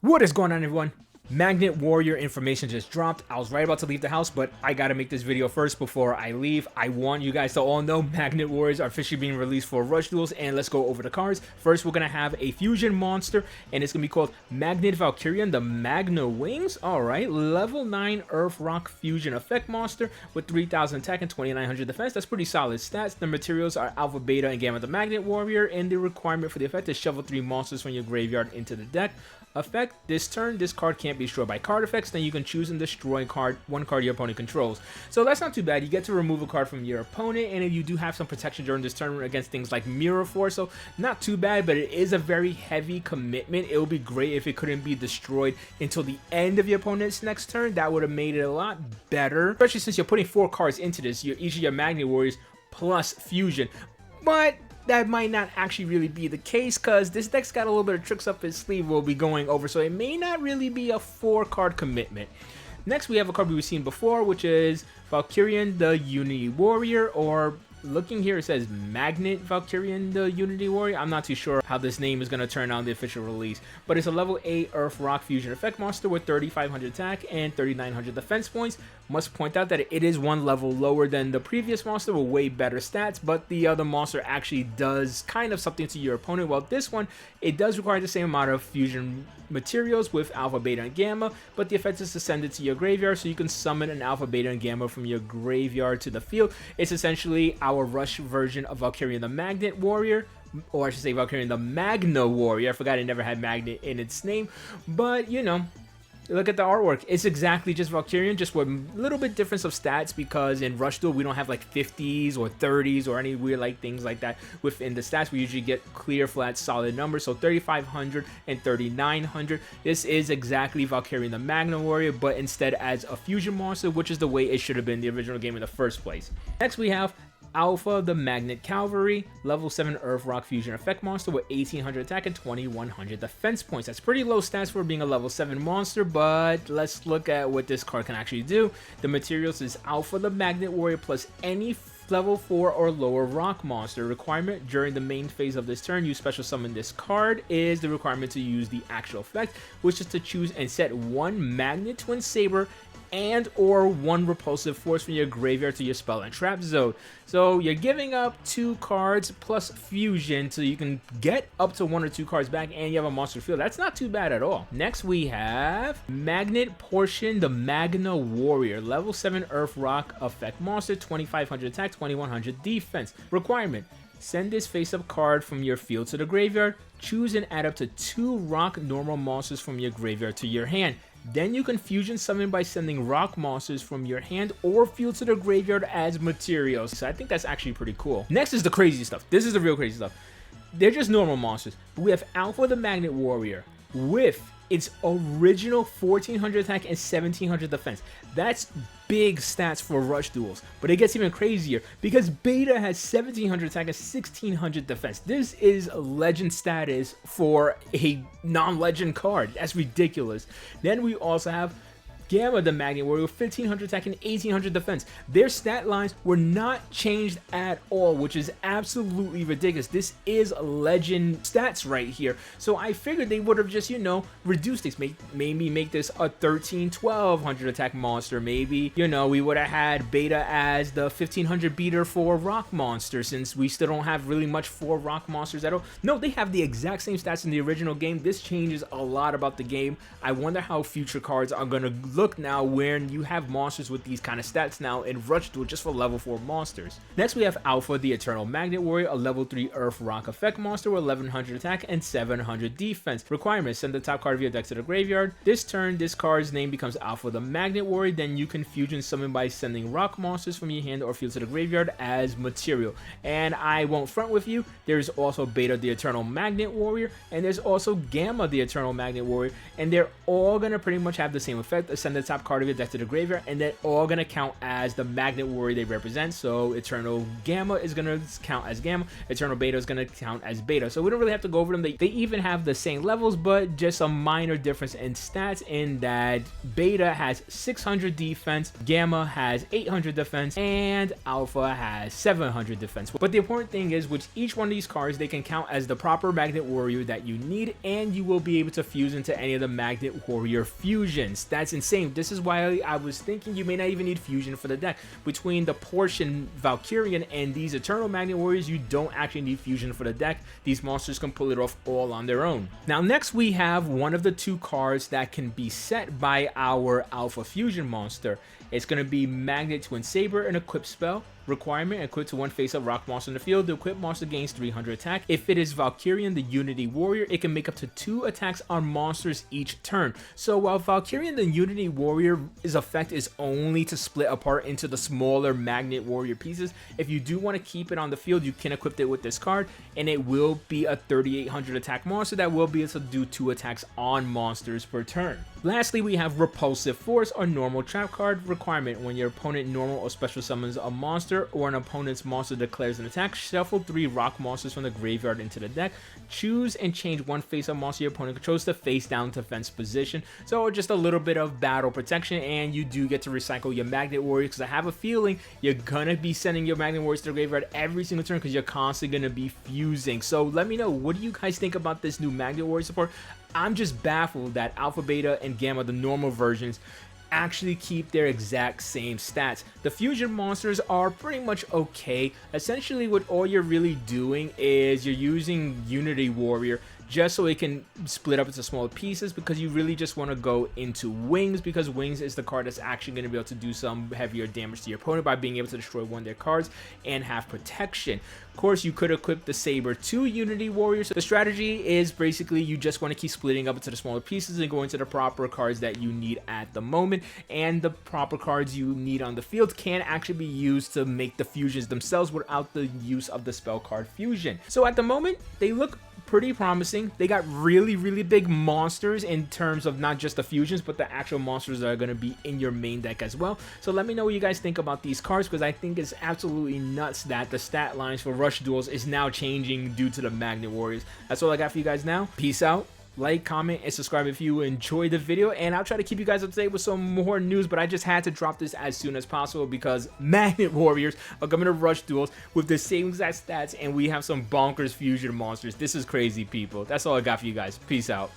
What is going on, everyone? Magna Warrior information just dropped. I was right about to leave the house, but I gotta make this video first before I leave. I want you guys to all know Magna Warriors are officially being released for Rush Duels, and let's go over the cards. First, we're gonna have a fusion monster, and it's gonna be called Magna Valkyrian, the Magna Wings. Alright, level 9 Earth Rock Fusion Effect Monster with 3000 attack and 2900 defense. That's pretty solid stats. The materials are Alpha, Beta, and Gamma the Magna Warrior, and the requirement for the effect is shovel 3 monsters from your graveyard into the deck. Effect: this turn, this card can't be destroyed by card effects, then you can choose and destroy one card your opponent controls. So that's not too bad. You get to remove a card from your opponent, and if you do have some protection during this turn against things like Mirror Force, so not too bad, but it is a very heavy commitment. It would be great if it couldn't be destroyed until the end of your opponent's next turn. That would have made it a lot better, especially since you're putting 4 cards into this. Each of your Magna Warriors plus Fusion. But that might not actually really be the case, because this deck's got a little bit of tricks up its sleeve we'll be going over, so it may not really be a 4-card commitment. Next, we have a card we've seen before, which is Valkyrian the Unity Warrior, or looking here, it says Magnet Valkyrian the Unity Warrior. I'm not too sure how this name is going to turn out in the official release, but it's a level 8 Earth Rock Fusion Effect Monster with 3500 attack and 3900 defense points. Must point out that it is one level lower than the previous monster with way better stats, but the other monster actually does kind of something to your opponent. While this one, it does require the same amount of fusion materials with Alpha, Beta, and Gamma, but the effect is to send it to your graveyard, so you can summon an Alpha, Beta, and Gamma from your graveyard to the field. It's essentially our Rush version of Valkyrian the Magnet Warrior, or I should say Valkyrian the Magna Warrior. I forgot it never had Magnet in its name, but you know, look at the artwork. It's exactly just Valkyrian, just with a little bit difference of stats, because in Rush Duel we don't have like 50s or 30s or any weird like things like that within the stats. We usually get clear, flat, solid numbers. So 3500 and 3900. This is exactly Valkyrian the Magna Warrior, but instead as a fusion monster, which is the way it should have been in the original game in the first place. Next, we have Alpha the Magnet Cavalry, level 7 Earth Rock Fusion Effect Monster with 1800 attack and 2100 defense points. That's pretty low stats for being a level 7 monster, but let's look at what this card can actually do. The materials is Alpha the Magnet Warrior plus any level 4 or lower rock monster. Requirement: during the main phase of this turn, you special summon this card. Is the requirement to use the actual effect, which is to choose and set one Magnet Twin Saber and or one Repulsion Force from your graveyard to your spell and trap zone. So you're giving up 2 cards plus fusion, so you can get up to 1 or 2 cards back, and you have a monster field. That's not too bad at all. Next, we have Magnet Portion the Magna Warrior, level 7 Earth Rock Effect Monster, 2500 attack, 2100 defense. Requirement: send this face-up card from your field to the graveyard. Choose and add up to 2 rock normal monsters from your graveyard to your hand. Then you can fusion summon by sending rock monsters from your hand or field to the graveyard as materials. So I think that's actually pretty cool. Next is the crazy stuff. This is the real crazy stuff. They're just normal monsters. But we have Alpha the Magnet Warrior with its original 1400 attack and 1700 defense. That's big stats for Rush Duels, but it gets even crazier because Beta has 1700 attack and 1600 defense. This is legend status for a non-legend card. That's ridiculous. Then we also have Gamma the Magnet Warrior with 1500 attack and 1800 defense. Their stat lines were not changed at all, which is absolutely ridiculous. This is legend stats right here. So I figured they would have just, you know, reduced this. Maybe make this a 1200 attack monster. Maybe, you know, we would have had Beta as the 1500 beater for rock monster, since we still don't have really much for rock monsters at all. No, they have the exact same stats in the original game. This changes a lot about the game. I wonder how future cards are going to look now when you have monsters with these kind of stats now in Rush Duel just for level 4 monsters. Next, we have Alpha the Eternal Magnet Warrior, a level 3 Earth Rock Effect Monster with 1100 attack and 700 defense. Requirement: send the top card of your deck to the graveyard. This turn, this card's name becomes Alpha the Magnet Warrior. Then you can fusion summon by sending rock monsters from your hand or field to the graveyard as material. And I won't front with you, there's also Beta the Eternal Magnet Warrior, and there's also Gamma the Eternal Magnet Warrior, and they're all gonna pretty much have the same effect. send the top card of your deck to the graveyard, and they're all gonna count as the Magnet Warrior they represent. So Eternal Gamma is gonna count as Gamma, Eternal Beta is gonna count as Beta. So we don't really have to go over them. They even have the same levels, but just a minor difference in stats in that Beta has 600 defense, Gamma has 800 defense, and Alpha has 700 defense. But the important thing is, with each one of these cards, they can count as the proper Magnet Warrior that you need, and you will be able to fuse into any of the Magnet Warrior fusions. That's insane. This is why I was thinking you may not even need fusion for the deck. Between the Portion Valkyrian and these Eternal Magnet Warriors, you don't actually need fusion for the deck. These monsters can pull it off all on their own. Now next we have one of the two cards that can be set by our Alpha Fusion monster. It's going to be Magnet Twin Saber, an equip spell. Requirement: equip to one face-up rock monster in the field. The equipped monster gains 300 attack. If it is Valkyrian, the Unity Warrior, it can make up to 2 attacks on monsters each turn. So while Valkyrian, the Unity Warrior's effect is only to split apart into the smaller Magnet Warrior pieces, if you do want to keep it on the field, you can equip it with this card, and it will be a 3800 attack monster that will be able to do 2 attacks on monsters per turn. Lastly, we have Repulsion Force, or normal trap card. Requirement: when your opponent normal or special summons a monster, or an opponent's monster declares an attack, shuffle 3 rock monsters from the graveyard into the deck. Choose and change one face-up monster your opponent controls to face down defense position. So just a little bit of battle protection, and you do get to recycle your Magnet Warrior, because I have a feeling you're gonna be sending your Magnet Warriors to the graveyard every single turn because you're constantly gonna be fusing. So let me know, what do you guys think about this new Magnet Warrior support? I'm just baffled that Alpha, Beta, and Gamma, the normal versions, actually keep their exact same stats. The fusion monsters are pretty much okay. Essentially what all you're really doing is you're using Unity Warrior just so it can split up into smaller pieces, because you really just want to go into Wings, because Wings is the card that's actually going to be able to do some heavier damage to your opponent by being able to destroy one of their cards and have protection. Of course, you could equip the Saber to Unity Warrior. So the strategy is basically you just want to keep splitting up into the smaller pieces and go into the proper cards that you need at the moment, and the proper cards you need on the field can actually be used to make the fusions themselves without the use of the spell card fusion. So at the moment, they look pretty promising. They got really big monsters in terms of not just the fusions, but the actual monsters that are going to be in your main deck as well. So let me know what you guys think about these cards, because I think it's absolutely nuts that the stat lines for Rush Duels is now changing due to the Magnet Warriors. That's all I got for you guys now. Peace out. Like, comment, and subscribe if you enjoyed the video, and I'll try to keep you guys up to date with some more news, but I just had to drop this as soon as possible because Magnet Warriors are coming to Rush Duels with the same exact stats, and we have some bonkers fusion monsters. This is crazy, people. That's all I got for you guys. Peace out.